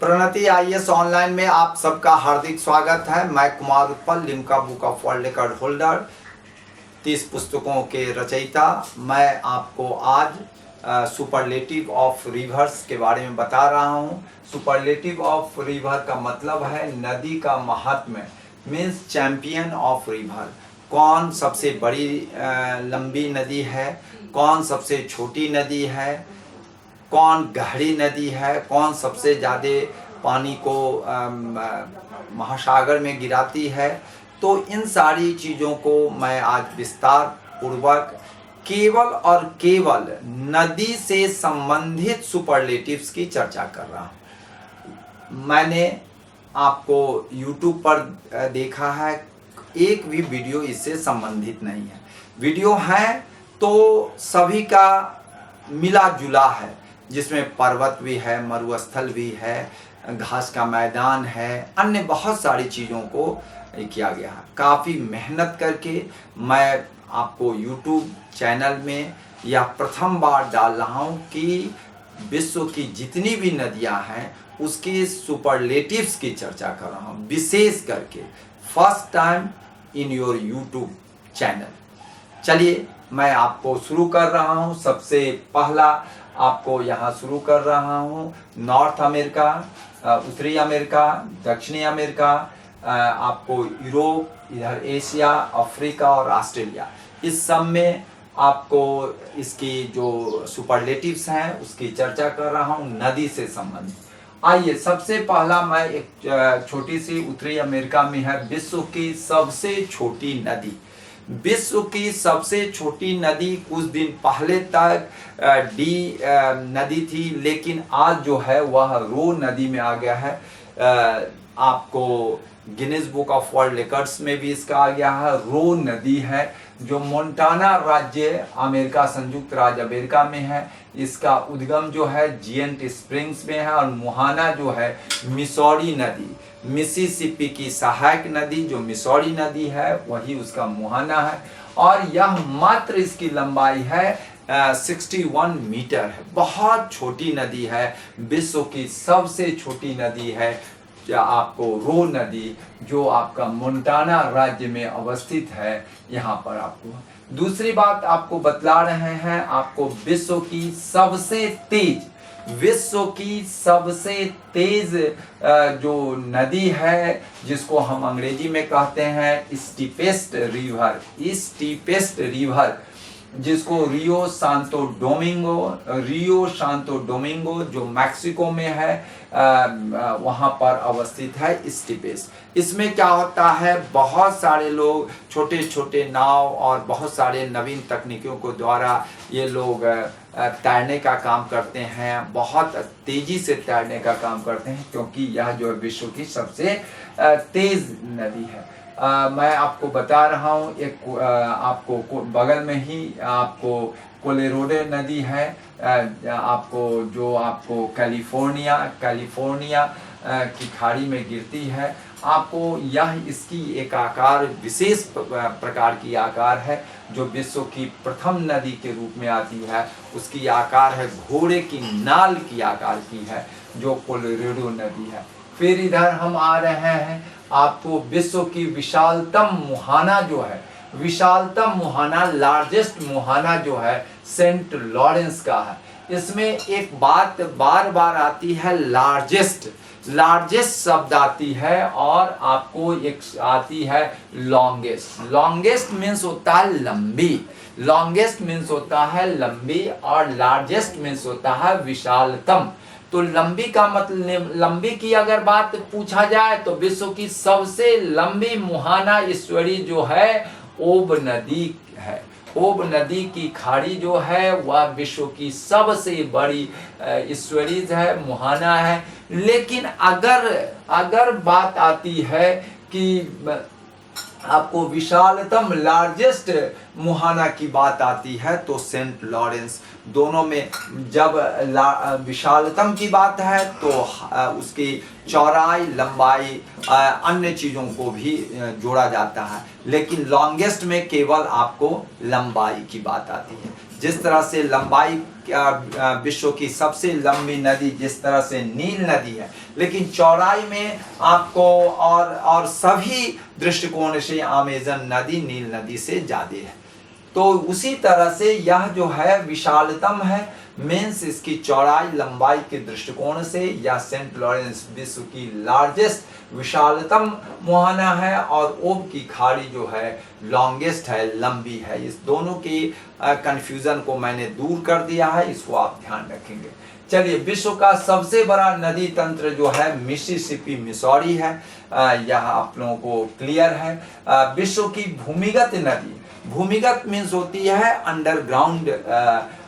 Pranati IAS online में आप सबका हार्दिक स्वागत है। मैं Kumar Utpal, Limca book of world record holder, 30 पुस्तकों के रचयिता। मैं आपको आज सुपरलेटिव ऑफ रिवर्स के बारे में बता रहा हूँ। सुपरलेटिव ऑफ रिवर का मतलब है नदी का महात्म्य, मीन्स चैंपियन ऑफ रिवर। कौन सबसे बड़ी लंबी नदी है, कौन सबसे छोटी नदी है, कौन गहरी नदी है, कौन सबसे ज़्यादा पानी को महासागर में गिराती है। तो इन सारी चीज़ों को मैं आज विस्तार पूर्वक केवल और केवल नदी से संबंधित सुपरलेटिव्स की चर्चा कर रहा हूँ। मैंने आपको YouTube पर देखा है, एक भी वीडियो इससे संबंधित नहीं है। वीडियो है तो सभी का मिला जुला है, जिसमें पर्वत भी है, मरुस्थल भी है, घास का मैदान है, अन्य बहुत सारी चीज़ों को किया गया है। काफ़ी मेहनत करके मैं आपको YouTube चैनल में यह प्रथम बार डाल रहा हूँ कि विश्व की जितनी भी नदियाँ हैं उसकी सुपरलेटिव्स की चर्चा कर रहा हूँ, विशेष करके first time in your YouTube channel. चलिए मैं आपको शुरू कर रहा हूँ। सबसे पहला आपको यहाँ शुरू कर रहा हूँ नॉर्थ अमेरिका, उत्तरी अमेरिका, दक्षिणी अमेरिका, आपको यूरोप, इधर एशिया, अफ्रीका और ऑस्ट्रेलिया। इस सब में आपको इसकी जो सुपरलेटिव्स हैं उसकी चर्चा कर रहा हूँ नदी से संबंधित। आइए, सबसे पहला मैं एक छोटी सी उत्तरी अमेरिका में है विश्व की सबसे छोटी नदी। विश्व की सबसे छोटी नदी कुछ दिन पहले तक डी नदी थी, लेकिन आज जो है वह रो नदी में आ गया है। आपको Guinness book of world records में भी इसका आ गया है। रो नदी है जो मोंटाना राज्य अमेरिका, संयुक्त राज्य अमेरिका में है। इसका उद्गम जो है जिएंट स्प्रिंग्स में है और मुहाना जो है मिसौरी नदी, मिसिसिपी की सहायक नदी जो मिसौरी नदी है वही उसका मुहाना है। और यह मात्र इसकी लंबाई है 61 मीटर है। बहुत छोटी नदी है, विश्व की सबसे छोटी नदी है आपको रो नदी, जो आपका मोंटाना राज्य में अवस्थित है। यहाँ पर आपको दूसरी बात आपको बतला रहे हैं, आपको विश्व की सबसे तेज जो नदी है, जिसको हम अंग्रेजी में कहते हैं स्टीपेस्ट रिवर, जिसको रियो सांतो डोमिंगो जो मैक्सिको में है, वहाँ पर अवस्थित है स्टीपेस। इसमें क्या होता है, बहुत सारे लोग छोटे छोटे नाव और बहुत सारे नवीन तकनीकों को द्वारा ये लोग तैरने का काम करते हैं, बहुत तेजी से तैरने का काम करते हैं, क्योंकि यह जो विश्व की सबसे तेज नदी है। मैं आपको बता रहा हूँ, एक आपको बगल में ही आपको कोलोराडो नदी है, आपको कैलिफोर्निया की खाड़ी में गिरती है। आपको यह इसकी एक आकार विशेष प्रकार की आकार है जो विश्व की प्रथम नदी के रूप में आती है। उसकी आकार है घोड़े की नाल की आकार की है, जो कोलोराडो नदी है। फिर इधर हम आ रहे हैं, आपको विश्व की विशालतम मुहाना जो है, लार्जेस्ट मुहाना जो है सेंट लॉरेंस का है। इसमें एक बात बार बार आती है, लार्जेस्ट शब्द आती है और आपको एक आती है लॉन्गेस्ट मीन्स होता है लंबी, और लार्जेस्ट मीन्स होता है विशालतम। तो लंबी का मतलब, लंबी की अगर बात पूछा जाए तो विश्व की सबसे लंबी मुहाना ईश्वरी जो है ओब नदी है। ओब नदी की खाड़ी जो है वह विश्व की सबसे बड़ी ईश्वरी है, मुहाना है। लेकिन अगर बात आती है कि आपको विशालतम लार्जेस्ट मुहाना की बात आती है तो सेंट लॉरेंस। दोनों में जब विशालतम की बात है तो उसकी चौड़ाई, लंबाई अन्य चीज़ों को भी जोड़ा जाता है, लेकिन लॉन्गेस्ट में केवल आपको लंबाई की बात आती है। जिस तरह से लंबाई विश्व की सबसे लंबी नदी जिस तरह से नील नदी है, लेकिन चौड़ाई में आपको और सभी दृष्टिकोण से अमेज़न नदी नील नदी से ज़्यादा है। तो उसी तरह से यह जो है विशालतम है, मीन्स इसकी चौड़ाई लंबाई के दृष्टिकोण से यह सेंट लॉरेंस विश्व की लार्जेस्ट विशालतम मुहाना है, और ओब की खाड़ी जो है लॉन्गेस्ट है, लंबी है। इस दोनों की कंफ्यूजन को मैंने दूर कर दिया है, इसको आप ध्यान रखेंगे। चलिए, विश्व का सबसे बड़ा नदी तंत्र जो है मिसिसिपी मिसौरी है, यह आप लोगों को क्लियर है। विश्व की भूमिगत नदी, भूमिगत मीन्स होती है अंडरग्राउंड,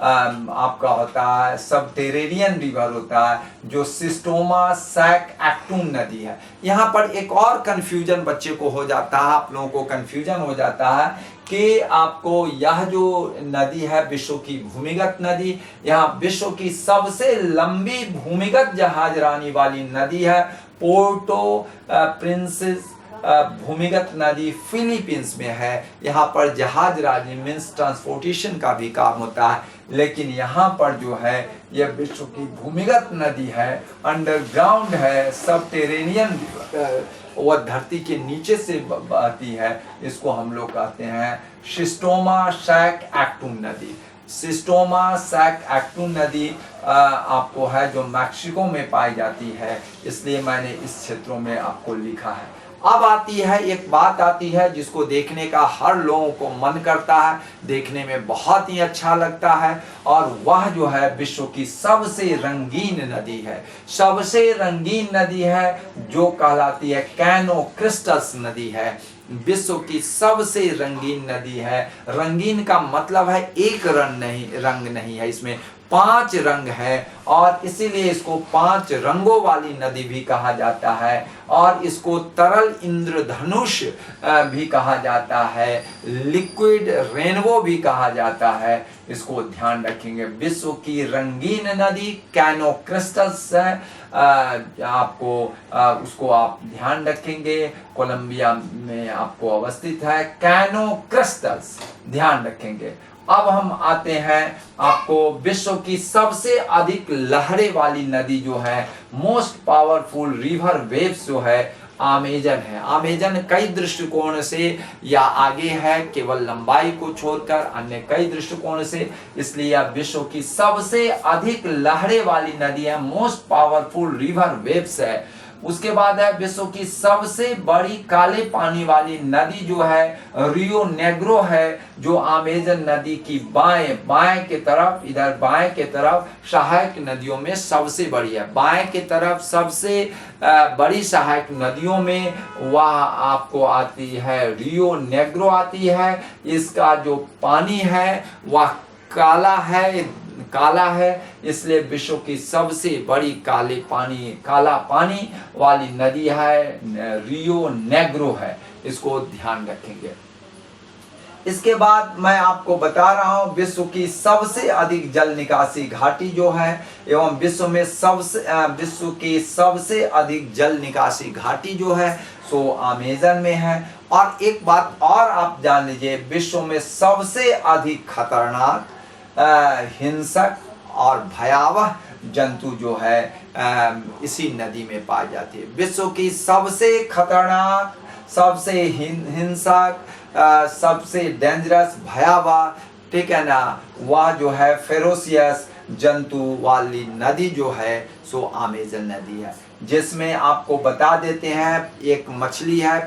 आपका होता है सबटेरेनियन रिवर होता है, जो सिस्टोमा सैक एक्टून नदी है। यहाँ पर एक और कंफ्यूजन बच्चे को हो जाता है, आप लोगों को कंफ्यूजन हो जाता है कि आपको यह जो नदी है विश्व की भूमिगत नदी, यहाँ विश्व की सबसे लंबी भूमिगत जहाजरानी वाली नदी है पोर्टो प्रिंसेस भूमिगत नदी फिलीपींस में है। यहाँ पर जहाज रानी मीन्स ट्रांसपोर्टेशन का भी काम होता है, लेकिन यहाँ पर जो है यह विश्व की भूमिगत नदी है, अंडरग्राउंड है, सबटेरेनियन, वह धरती के नीचे से बहती है। इसको हम लोग कहते हैं सिस्टोमा सैक एक्टून नदी। सिस्टोमा सैक एक्टून नदी आपको है जो मैक्सिको में पाई जाती है, इसलिए मैंने इस क्षेत्रों में आपको लिखा है। अब आती है एक बात आती है जिसको देखने का हर लोगों को मन करता है, देखने में बहुत ही अच्छा लगता है, और वह जो है विश्व की सबसे रंगीन नदी है। सबसे रंगीन नदी है जो कहलाती है कैनो क्रिस्टल्स नदी है। विश्व की सबसे रंगीन नदी है। रंगीन का मतलब है एक रंग नहीं है, इसमें 5 रंग है, और इसीलिए इसको 5 रंगों वाली नदी भी कहा जाता है, और इसको तरल इंद्रधनुष भी कहा जाता है, लिक्विड रेनबो भी कहा जाता है। इसको ध्यान रखेंगे। विश्व की रंगीन नदी कैनो क्रिस्टल्स है, आपको उसको आप ध्यान रखेंगे। कोलंबिया में आपको अवस्थित है कैनो क्रिस्टल्स, ध्यान रखेंगे। अब हम आते हैं आपको विश्व की सबसे अधिक लहरें वाली नदी जो है, मोस्ट पावरफुल रिवर वेव्स जो है अमेजन है। अमेजन कई दृष्टिकोण से या आगे है, केवल लंबाई को छोड़कर अन्य कई दृष्टिकोण से, इसलिए यह विश्व की सबसे अधिक लहरें वाली नदी है, मोस्ट पावरफुल रिवर वेव्स है। उसके बाद है विश्व की सबसे बड़ी काले पानी वाली नदी जो है रियो नेग्रो है, जो अमेजन नदी की बाएं के तरफ, इधर बाएं के तरफ सहायक नदियों में सबसे बड़ी है। बाएं के तरफ सबसे बड़ी सहायक नदियों में वह आपको आती है रियो नेग्रो आती है। इसका जो पानी है वह काला है, इसलिए विश्व की सबसे बड़ी काला पानी वाली नदी है रियो नेग्रो है। इसको ध्यान रखेंगे। इसके बाद मैं आपको बता रहा हूं विश्व की सबसे अधिक जल निकासी घाटी जो है, एवं विश्व की सबसे अधिक जल निकासी घाटी जो है सो अमेजन में है। और एक बात और आप जान लीजिए, विश्व में सबसे अधिक खतरनाक हिंसक और भयावह जंतु जो है इसी नदी में पाई जाती है। विश्व की सबसे खतरनाक, सबसे हिंसक, सबसे डेंजरस, भयावह, ठीक है ना, वह जो है फेरोसियस जंतु वाली नदी जो है सो अमेजन नदी है, जिसमें आपको बता देते हैं एक मछली है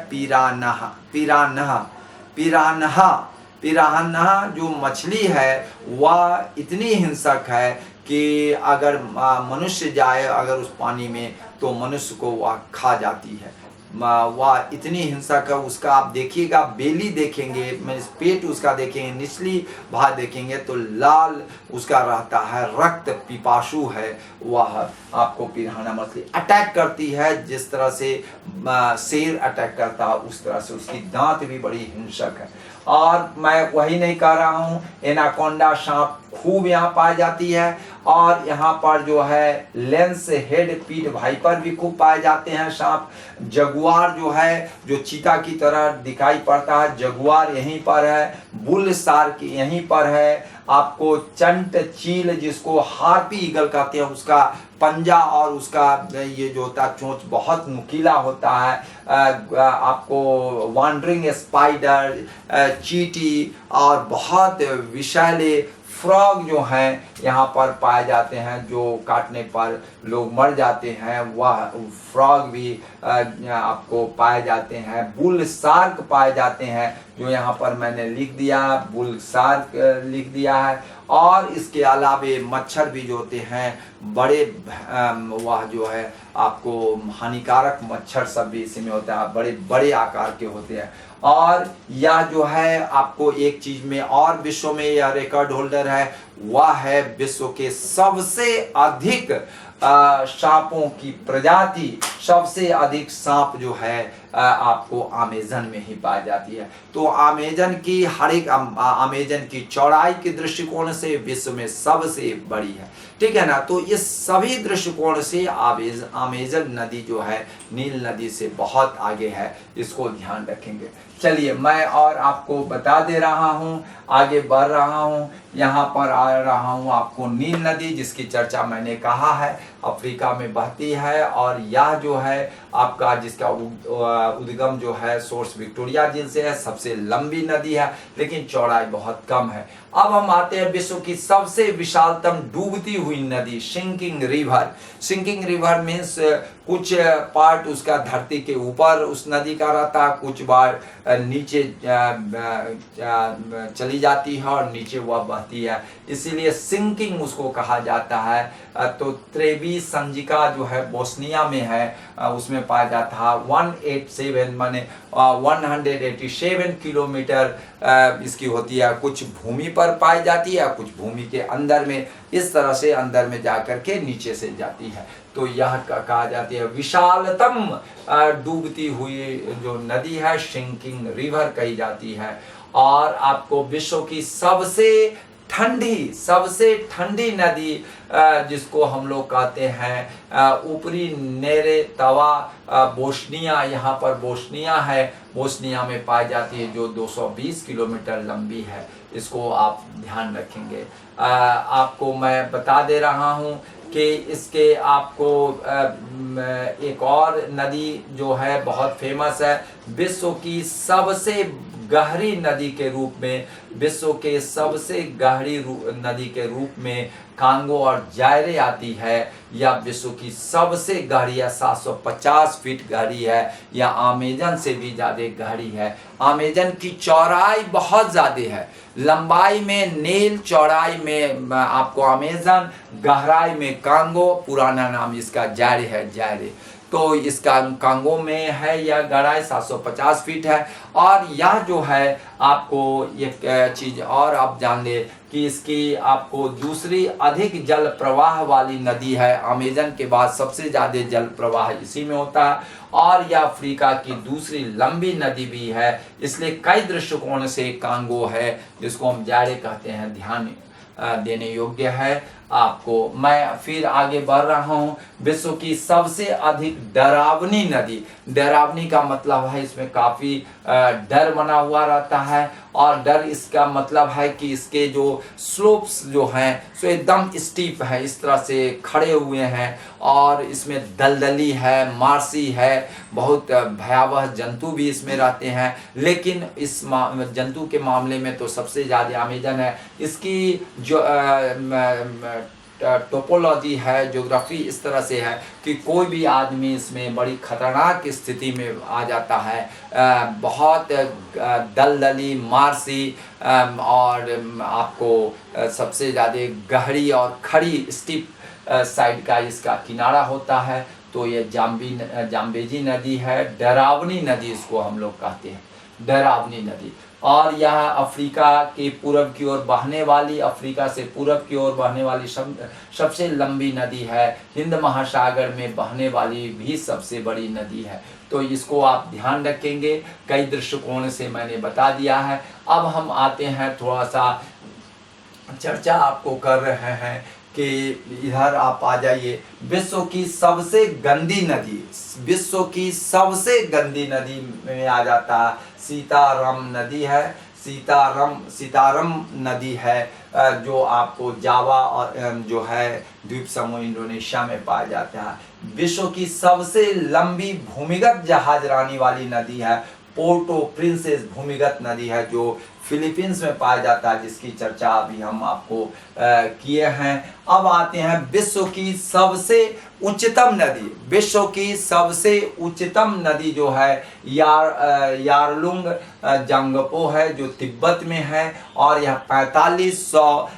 पिरान्हा जो मछली है वह इतनी हिंसक है कि अगर मनुष्य जाए अगर उस पानी में तो मनुष्य को वह खा जाती है। वह इतनी हिंसक है, उसका आप देखिएगा, बेली देखेंगे, पेट उसका देखेंगे, निचली भाग देखेंगे तो लाल उसका रहता है, रक्त पिपासु है। वह आपको पिरान्हा मछली अटैक करती है, जिस तरह से शेर अटैक करता है उस तरह से उसकी दांत भी बड़ी हिंसक है। और मैं वही नहीं कह रहा हूँ, एनाकोंडा सांप खूब यहाँ पाई जाती है। और यहाँ पर जो है लेंस हेड पीड वाइपर भी खूब पाए जाते हैं सांप। जगुआर जो है, जो चीता की तरह दिखाई पड़ता है, जगुआर यहीं पर है। बुल शार्क यहीं पर है। आपको चंट चील, जिसको हार्पी ईगल कहते हैं, उसका पंजा और उसका ये जो होता है चोंच बहुत नुकीला होता है। आपको वांडरिंग स्पाइडर, चीटी और बहुत विषैले फ्रॉग जो हैं यहाँ पर पाए जाते हैं, जो काटने पर लोग मर जाते हैं। वह फ्रॉग भी आपको पाए जाते हैं। बुल शार्क पाए जाते हैं, जो यहाँ पर मैंने लिख दिया, बुल शार्क लिख दिया है। और इसके अलावे मच्छर भी जो होते हैं बड़े, वह जो है आपको हानिकारक मच्छर सब भी इसी में होता है, बड़े बड़े आकार के होते हैं। और यह जो है आपको एक चीज में और विश्व में यह रिकॉर्ड होल्डर है, वह है विश्व के सबसे अधिक सांपों की प्रजाति, सबसे अधिक सांप जो है आपको अमेज़न में ही पाई जाती है। तो अमेज़न की हर एक अमेज़न की चौड़ाई के दृष्टिकोण से विश्व में सबसे बड़ी है, ठीक है ना। तो इस सभी दृष्टिकोण से अमेज़न नदी जो है नील नदी से बहुत आगे है, इसको ध्यान रखेंगे। चलिए मैं और आपको बता दे रहा हूँ, आगे बढ़ रहा हूँ। यहाँ पर आ रहा हूँ आपको नील नदी, जिसकी चर्चा मैंने कहा है अफ्रीका में बहती है। और यह जो है आपका, जिसका उद्गम जो है सोर्स विक्टोरिया झील से है, सबसे लंबी नदी है, लेकिन चौड़ाई बहुत कम है। अब हम आते हैं विश्व की सबसे विशालतम डूबती हुई नदी, sinking river. Sinking river means कुछ पार्ट उसका धरती के ऊपर उस नदी का रहता है, कुछ बार नीचे चली जाती है और नीचे वह बहती है, इसीलिए सिंकिंग उसको कहा जाता है। तो त्रेवी संजिका जो है बोस्निया में है, उसमें पाया जाता है। 187 माने 187 किलोमीटर इसकी होती है। कुछ भूमि पर पाई जाती है, कुछ भूमि के अंदर में, इस तरह से अंदर में जाकर के नीचे से जाती है। तो यह कहा जाती है विशालतम डूबती हुई जो नदी है, सिंकिंग रिवर कही जाती है। और आपको विश्व की सबसे ठंडी नदी जिसको हम लोग कहते हैं ऊपरी नेरे तवा बोस्निया, यहाँ पर बोस्निया है, बोस्निया में पाई जाती है, जो 220 किलोमीटर लंबी है। इसको आप ध्यान रखेंगे। आपको मैं बता दे रहा हूँ कि इसके आपको एक और नदी जो है बहुत फेमस है, विश्व की सबसे गहरी नदी के रूप में, विश्व के सबसे गहरी नदी के रूप में कांगो और जायरे आती है। या विश्व की सबसे गहरी या 750 फीट गहरी है, या अमेज़न से भी ज़्यादा गहरी है। अमेज़न की चौड़ाई बहुत ज़्यादा है, लंबाई में नील, चौड़ाई में आपको अमेज़न, गहराई में कांगो, पुराना नाम इसका जायरे है, जायरे। तो इसका कांगो में है यह गहराई 750 फीट है। और यह जो है आपको एक चीज़ और आप जान ले कि इसकी आपको दूसरी अधिक जल प्रवाह वाली नदी है। अमेज़न के बाद सबसे ज़्यादा जल प्रवाह इसी में होता है। और यह अफ्रीका की दूसरी लंबी नदी भी है, इसलिए कई दृष्टिकोण से कांगो है, जिसको हम जायरे कहते हैं, ध्यान देने योग्य है। आपको मैं फिर आगे बढ़ रहा हूँ। विश्व की सबसे अधिक डरावनी नदी, डरावनी का मतलब है इसमें काफ़ी डर बना हुआ रहता है। और डर इसका मतलब है कि इसके जो स्लोप्स जो हैं सो एकदम स्टीप है, इस तरह से खड़े हुए हैं। और इसमें दलदली है, मार्सी है, बहुत भयावह जंतु भी इसमें रहते हैं। लेकिन इस जंतु के मामले में तो सबसे ज़्यादा अमेज़न है। इसकी जो टोपोलॉजी है, ज्योग्राफी इस तरह से है कि कोई भी आदमी इसमें बड़ी खतरनाक स्थिति में आ जाता है। बहुत दलदली, मार्सी और आपको सबसे ज़्यादा गहरी और खड़ी स्टीप साइड का इसका किनारा होता है। तो ये जाम्बेजी नदी है, डरावनी नदी इसको हम लोग कहते हैं, डरावनी नदी। और यह अफ्रीका के पूरब की ओर बहने वाली, अफ्रीका से पूरब की ओर बहने वाली सबसे लंबी नदी है। हिंद महासागर में बहने वाली भी सबसे बड़ी नदी है। तो इसको आप ध्यान रखेंगे, कई दृष्टिकोण से मैंने बता दिया है। अब हम आते हैं थोड़ा सा चर्चा आपको कर रहे हैं कि इधर आप आ जाइए। विश्व की सबसे गंदी नदी, विश्व की सबसे गंदी नदी में आ जाता है सीताराम नदी है। सीताराम नदी है जो आपको जावा और जो है द्वीप समूह इंडोनेशिया में पाया जाता है। विश्व की सबसे लंबी भूमिगत जहाजरानी वाली नदी है पोर्ट ओ प्रिंसेस भूमिगत नदी है जो फिलीपींस में पाया जाता है, जिसकी चर्चा अभी हम आपको किए हैं। अब आते हैं विश्व की सबसे उच्चतम नदी। विश्व की सबसे उच्चतम नदी जो है यारलुंग जांगपो है जो तिब्बत में है और यह 4500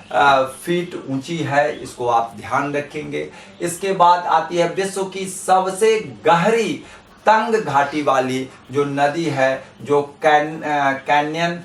फीट ऊंची है, इसको आप ध्यान रखेंगे। इसके बाद आती है विश्व की सबसे गहरी तंग घाटी वाली जो नदी है जो कैन्यन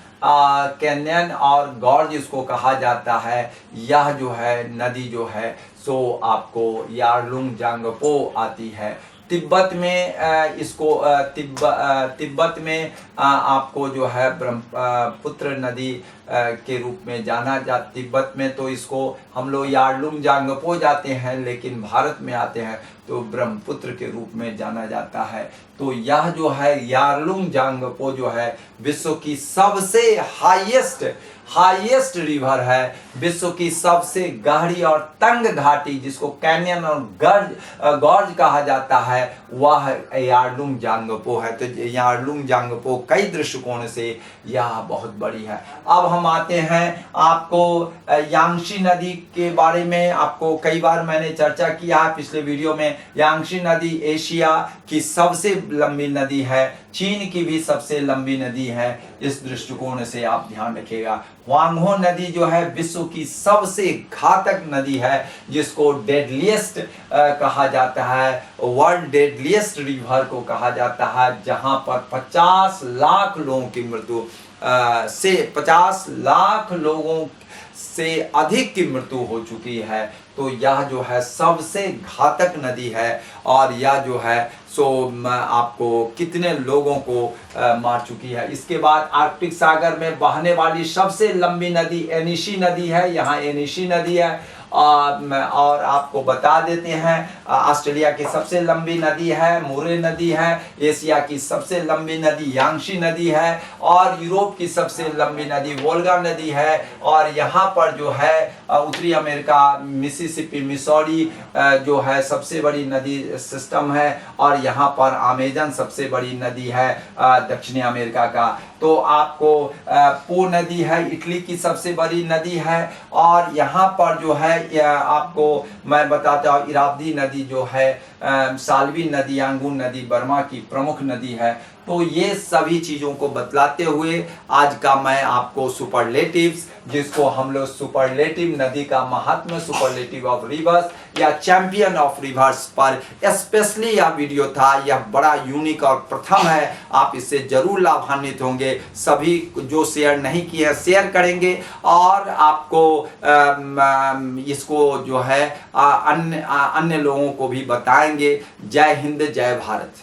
और गॉर्ज इसको कहा जाता है। यह जो है नदी जो है सो आपको यारलुंग जांगपो आती है। तिब्बत में इसको तिब्बत में आपको जो है ब्रह्मपुत्र नदी के रूप में जाना तिब्बत में तो इसको हम लोग यारलुंग जांगपो जाते हैं, लेकिन भारत में आते हैं तो ब्रह्मपुत्र के रूप में जाना जाता है। तो यह जो है यारलुंग जांगपो जो है विश्व की सबसे हाईएस्ट रिवर है, विश्व की सबसे गहरी और तंग घाटी जिसको कैनियन और गॉर्ज कहा जाता है, वह यारलुंग जांगपो है। तो यारलुंग जांगपो कई दृष्टिकोण से यह बहुत बड़ी है। अब हम आते हैं आपको यांगशी नदी के बारे में। आपको कई बार मैंने चर्चा किया है पिछले वीडियो में। यांगशी नदी एशिया की सबसे लंबी नदी है, चीन की भी सबसे लंबी नदी है। इस दृष्टिकोण से आप ध्यान रखिएगा। वांगहो नदी जो है विश्व की सबसे घातक नदी है जिसको डेडलिएस्ट कहा जाता है, वर्ल्ड डेडलिएस्ट रिवर को कहा जाता है, जहां पर 50 लाख लोगों की मृत्यु से 50 लाख लोगों से अधिक की मृत्यु हो चुकी है। तो यह जो है सबसे घातक नदी है और यह जो है सो आपको कितने लोगों को मार चुकी है। इसके बाद आर्कटिक सागर में बहने वाली सबसे लंबी नदी एनिशी नदी है। यहाँ एनिशी नदी है और आपको बता देते हैं ऑस्ट्रेलिया की सबसे लंबी नदी है मुरे नदी है, एशिया की सबसे लंबी नदी यांगशी नदी है और यूरोप की सबसे लंबी नदी वोल्गा नदी है। और यहाँ पर जो है उत्तरी अमेरिका मिसिसिपी मिसौरी जो है सबसे बड़ी नदी सिस्टम है और यहाँ पर अमेजन सबसे बड़ी नदी है दक्षिणी अमेरिका का। तो आपको पो नदी है इटली की सबसे बड़ी नदी है और यहाँ पर जो है आपको मैं बताता हूँ इरावदी नदी जो है साल्वी नदी यांगून नदी बर्मा की प्रमुख नदी है। तो ये सभी चीज़ों को बतलाते हुए आज का मैं आपको सुपरलेटिव्स जिसको हम लोग सुपरलेटिव नदी का महात्म्य सुपरलेटिव ऑफ रिवर्स या चैंपियन ऑफ रिवर्स पर स्पेशली यह वीडियो था। यह बड़ा यूनिक और प्रथम है, आप इससे जरूर लाभान्वित होंगे। सभी जो शेयर नहीं किए शेयर करेंगे और आपको इसको जो है अन्य लोगों को भी बताएंगे। जय हिंद जय भारत।